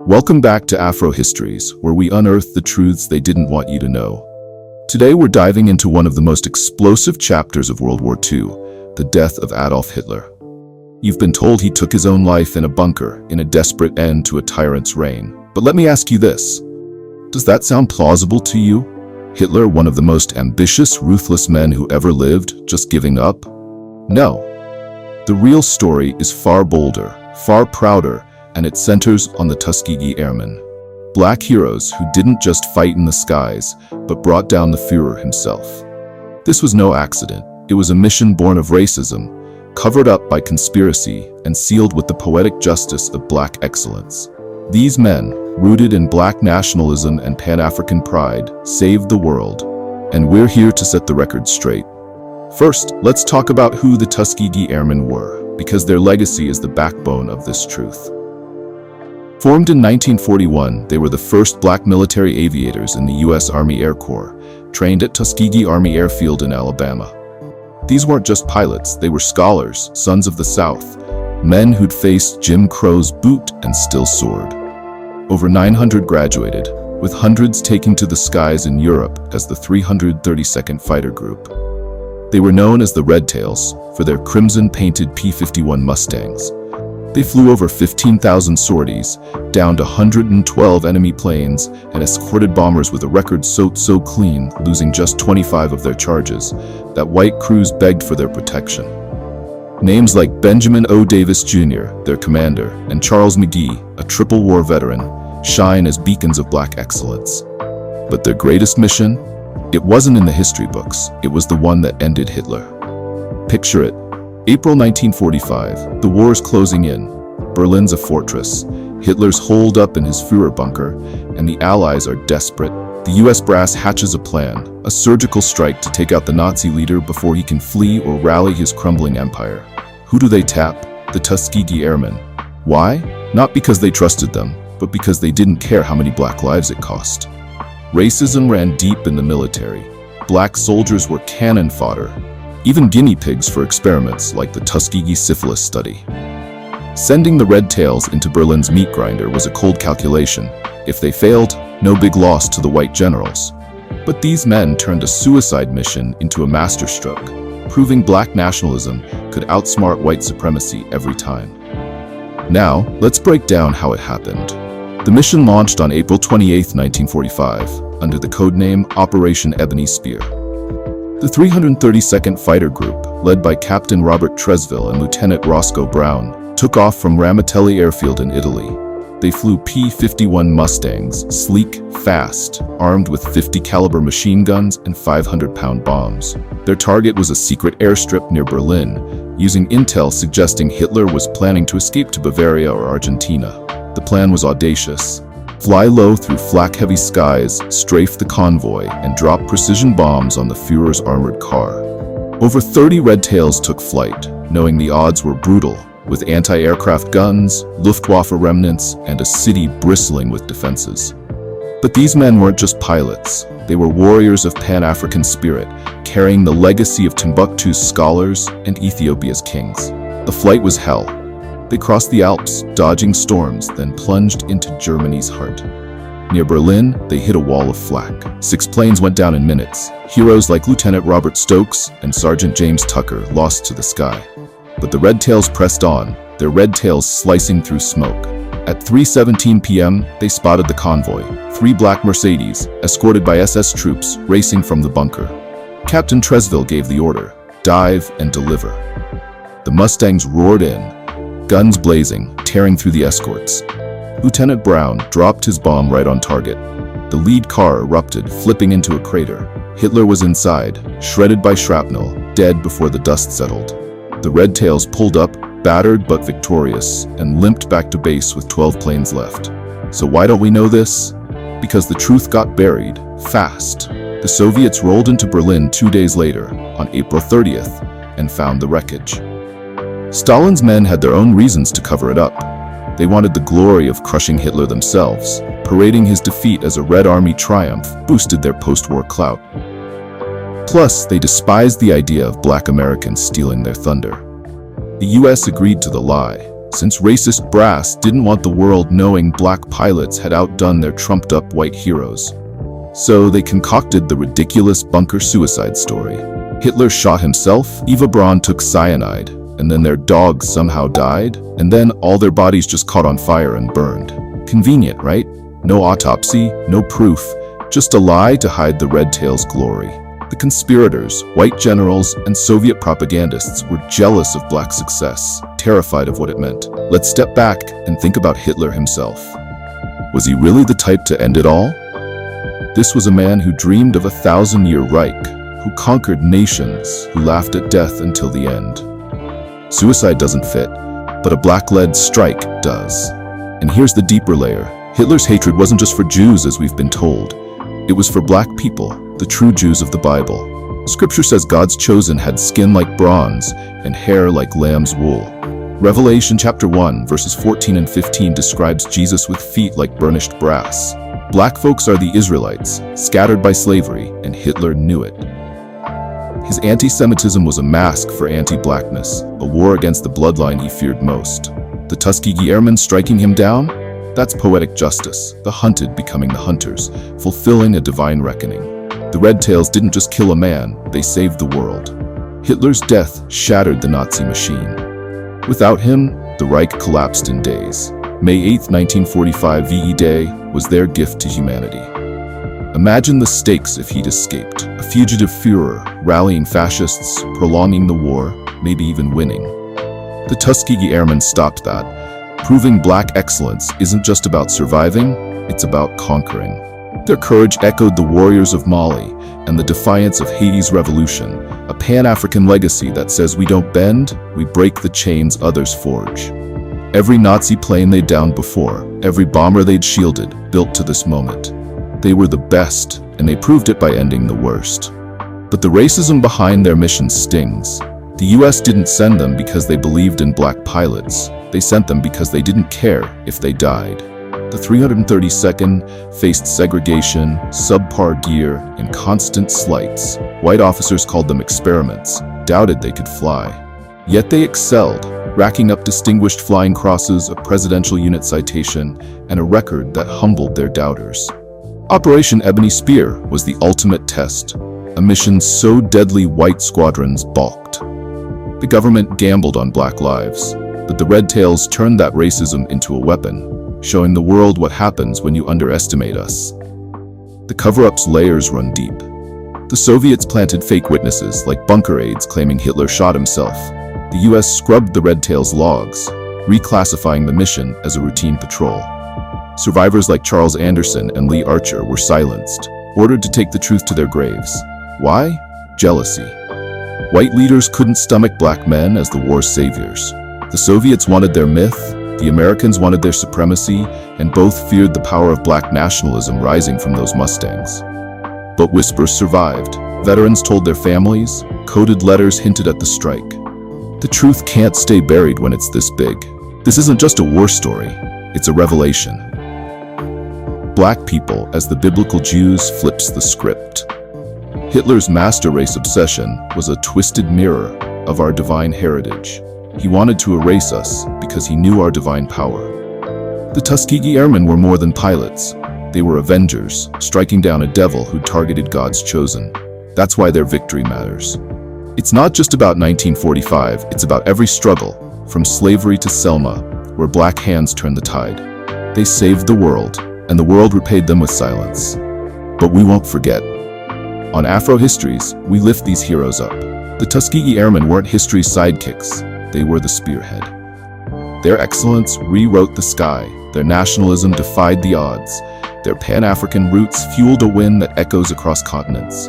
Welcome back to Afro Histories, where we unearth the truths they didn't want you to know. Today we're diving into one of the most explosive chapters of World War II, the death of Adolf Hitler. You've been told he took his own life in a bunker, in a desperate end to a tyrant's reign. But let me ask you this. Does that sound plausible to you? Hitler, one of the most ambitious, ruthless men who ever lived, just giving up? No. The real story is far bolder, far prouder, and it centers on the Tuskegee Airmen. Black heroes who didn't just fight in the skies, but brought down the Führer himself. This was no accident. It was a mission born of racism, covered up by conspiracy, and sealed with the poetic justice of black excellence. These men, rooted in black nationalism and Pan-African pride, saved the world, and we're here to set the record straight. First, let's talk about who the Tuskegee Airmen were, because their legacy is the backbone of this truth. Formed in 1941, they were the first black military aviators in the U.S. Army Air Corps, trained at Tuskegee Army Airfield in Alabama. These weren't just pilots, they were scholars, sons of the South, men who'd faced Jim Crow's boot and still soared. Over 900 graduated, with hundreds taking to the skies in Europe as the 332nd Fighter Group. They were known as the Red Tails for their crimson-painted P-51 Mustangs. They flew over 15,000 sorties, downed 112 enemy planes, and escorted bombers with a record so clean, losing just 25 of their charges, that white crews begged for their protection. Names like Benjamin O. Davis Jr., their commander, and Charles McGee, a triple war veteran, shine as beacons of black excellence. But their greatest mission? It wasn't in the history books, it was the one that ended Hitler. Picture it. April 1945, the war is closing in. Berlin's a fortress. Hitler's holed up in his Führer bunker, and the Allies are desperate. The US brass hatches a plan, a surgical strike to take out the Nazi leader before he can flee or rally his crumbling empire. Who do they tap? The Tuskegee Airmen. Why? Not because they trusted them, but because they didn't care how many black lives it cost. Racism ran deep in the military. Black soldiers were cannon fodder, even guinea pigs for experiments like the Tuskegee syphilis study. Sending the Red Tails into Berlin's meat grinder was a cold calculation. If they failed, no big loss to the white generals. But these men turned a suicide mission into a masterstroke, proving black nationalism could outsmart white supremacy every time. Now, let's break down how it happened. The mission launched on April 28, 1945, under the codename Operation Ebony Spear. The 332nd Fighter Group, led by Captain Robert Tresville and Lieutenant Roscoe Brown, took off from Ramitelli Airfield in Italy. They flew P-51 Mustangs, sleek, fast, armed with 50 caliber machine guns and 500-pound bombs. Their target was a secret airstrip near Berlin, using intel suggesting Hitler was planning to escape to Bavaria or Argentina. The plan was audacious. Fly low through flak-heavy skies, strafe the convoy, and drop precision bombs on the Führer's armored car. Over 30 Red Tails took flight, knowing the odds were brutal, with anti-aircraft guns, Luftwaffe remnants, and a city bristling with defenses. But these men weren't just pilots. They were warriors of Pan-African spirit, carrying the legacy of Timbuktu's scholars and Ethiopia's kings. The flight was hell. They crossed the Alps, dodging storms, then plunged into Germany's heart. Near Berlin, they hit a wall of flak. 6 planes went down in minutes. Heroes like Lieutenant Robert Stokes and Sergeant James Tucker lost to the sky. But the Red Tails pressed on, their red tails slicing through smoke. At 3:17 p.m., they spotted the convoy, 3 black Mercedes, escorted by SS troops, racing from the bunker. Captain Tresville gave the order, dive and deliver. The Mustangs roared in, guns blazing, tearing through the escorts. Lieutenant Brown dropped his bomb right on target. The lead car erupted, flipping into a crater. Hitler was inside, shredded by shrapnel, dead before the dust settled. The Red Tails pulled up, battered but victorious, and limped back to base with 12 planes left. So why don't we know this? Because the truth got buried, fast. The Soviets rolled into Berlin 2 days later, on April 30th, and found the wreckage. Stalin's men had their own reasons to cover it up. They wanted the glory of crushing Hitler themselves. Parading his defeat as a Red Army triumph boosted their post-war clout. Plus, they despised the idea of black Americans stealing their thunder. The US agreed to the lie, since racist brass didn't want the world knowing black pilots had outdone their trumped-up white heroes. So they concocted the ridiculous bunker suicide story. Hitler shot himself, Eva Braun took cyanide, and then their dogs somehow died, and then all their bodies just caught on fire and burned. Convenient, right? No autopsy, no proof, just a lie to hide the Red Tail's glory. The conspirators, white generals, and Soviet propagandists were jealous of black success, terrified of what it meant. Let's step back and think about Hitler himself. Was he really the type to end it all? This was a man who dreamed of a 1,000-year Reich, who conquered nations, who laughed at death until the end. Suicide doesn't fit, but a black-led strike does. And here's the deeper layer. Hitler's hatred wasn't just for Jews, as we've been told. It was for black people, the true Jews of the Bible. Scripture says God's chosen had skin like bronze and hair like lamb's wool. Revelation chapter 1, verses 14 and 15 describes Jesus with feet like burnished brass. Black folks are the Israelites, scattered by slavery, and Hitler knew it. His anti-Semitism was a mask for anti-blackness, a war against the bloodline he feared most. The Tuskegee Airmen striking him down? That's poetic justice, the hunted becoming the hunters, fulfilling a divine reckoning. The Red Tails didn't just kill a man, they saved the world. Hitler's death shattered the Nazi machine. Without him, the Reich collapsed in days. May 8, 1945 VE Day was their gift to humanity. Imagine the stakes if he'd escaped. A fugitive Führer, rallying fascists, prolonging the war, maybe even winning. The Tuskegee Airmen stopped that, proving black excellence isn't just about surviving, it's about conquering. Their courage echoed the warriors of Mali and the defiance of Haiti's revolution, a Pan-African legacy that says we don't bend, we break the chains others forge. Every Nazi plane they'd downed before, every bomber they'd shielded, built to this moment. They were the best, and they proved it by ending the worst. But the racism behind their mission stings. The US didn't send them because they believed in black pilots. They sent them because they didn't care if they died. The 332nd faced segregation, subpar gear, and constant slights. White officers called them experiments, doubted they could fly. Yet they excelled, racking up distinguished flying crosses, a presidential unit citation, and a record that humbled their doubters. Operation Ebony Spear was the ultimate test, a mission so deadly white squadrons balked. The government gambled on black lives, but the Red Tails turned that racism into a weapon, showing the world what happens when you underestimate us. The cover-up's layers run deep. The Soviets planted fake witnesses, like bunker aides claiming Hitler shot himself. The US scrubbed the Red Tails' logs, reclassifying the mission as a routine patrol. Survivors like Charles Anderson and Lee Archer were silenced, ordered to take the truth to their graves. Why? Jealousy. White leaders couldn't stomach black men as the war's saviors. The Soviets wanted their myth, the Americans wanted their supremacy, and both feared the power of black nationalism rising from those Mustangs. But whispers survived. Veterans told their families, coded letters hinted at the strike. The truth can't stay buried when it's this big. This isn't just a war story, it's a revelation. Black people, as the biblical Jews, flips the script. Hitler's master race obsession was a twisted mirror of our divine heritage. He wanted to erase us because he knew our divine power. The Tuskegee Airmen were more than pilots. They were avengers, striking down a devil who targeted God's chosen. That's why their victory matters. It's not just about 1945, it's about every struggle, from slavery to Selma, where black hands turned the tide. They saved the world, and the world repaid them with silence. But we won't forget. On Afro Histories, we lift these heroes up. The Tuskegee Airmen weren't history's sidekicks, they were the spearhead. Their excellence rewrote the sky, their nationalism defied the odds, their Pan-African roots fueled a wind that echoes across continents.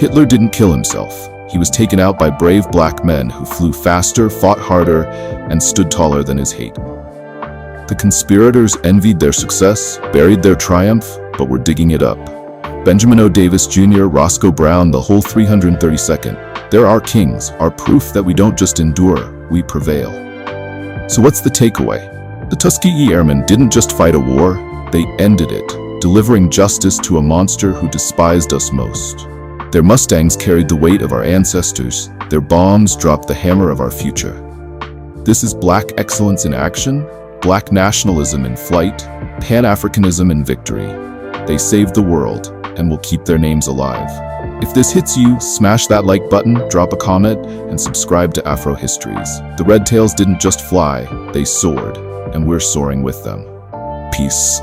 Hitler didn't kill himself. He was taken out by brave black men who flew faster, fought harder, and stood taller than his hate. The conspirators envied their success, buried their triumph, but were digging it up. Benjamin O. Davis Jr., Roscoe Brown, the whole 332nd, they're our kings, our proof that we don't just endure, we prevail. So what's the takeaway? The Tuskegee Airmen didn't just fight a war, they ended it, delivering justice to a monster who despised us most. Their Mustangs carried the weight of our ancestors, their bombs dropped the hammer of our future. This is Black excellence in action, Black nationalism in flight, Pan-Africanism in victory. They saved the world and will keep their names alive. If this hits you, smash that like button, drop a comment, and subscribe to Afro Histories. The red tails didn't just fly, they soared, and we're soaring with them. Peace.